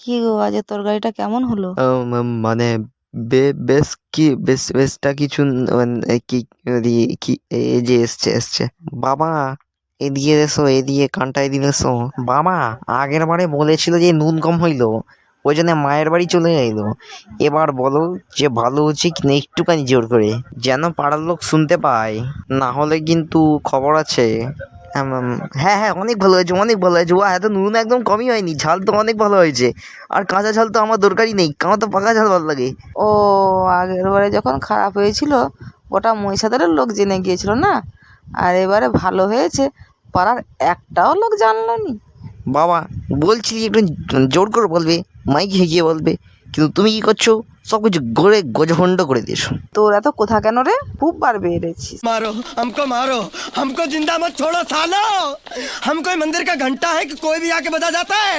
কি গো, আজের তরকারিটা কেমন হলো? মানে বেশটা কিছু মানে কি কি এই যে এসছে বাবা, এদিকে এসো, এদিকে কানটা এদিকে এসো। বাবা আগের বারে বলেছিল যে নুন কম হইলো, ওই জন্য মায়ের বাড়ি চলে যাইলো। এবার বলো যে ভালো হচ্ছে কি না, একটুখানি জোর করে, যেন পাড়ার লোক শুনতে পায়, না হলে কিন্তু খবর আছে। হ্যাঁ হ্যাঁ, অনেক ভালো হয়েছে, অনেক ভালো হয়েছে। ও এত নুন একদম কমই হয়নি, ঝাল তো অনেক ভালো হয়েছে। আর কাঁচা ঝাল তো আমার দরকারই নেই, আমার তো পাকা ঝাল ভালো লাগে। ও, আগের বারে যখন খারাপ হয়েছিল গোটা মহিষাদলের লোক জেনে গিয়েছিল না, আর এবারে ভালো হয়েছে, পাড়ার একটাও লোক জানলো নি। বাবা বলছি একটু জোর করে বলবে, মাইক হেঁকিয়ে বলবে, কিন্তু তুমি কি করছো, সব কিছু গড়ে গজভণ্ড করে দিয়েছো। তোর এত কথা কেন রে? খুব বার বেড়েছিস। मारो हमको जिंदा मत छोड़ो सालो। हम कोई मंदिर का घंटा है कि कोई भी आके बजा जाता है।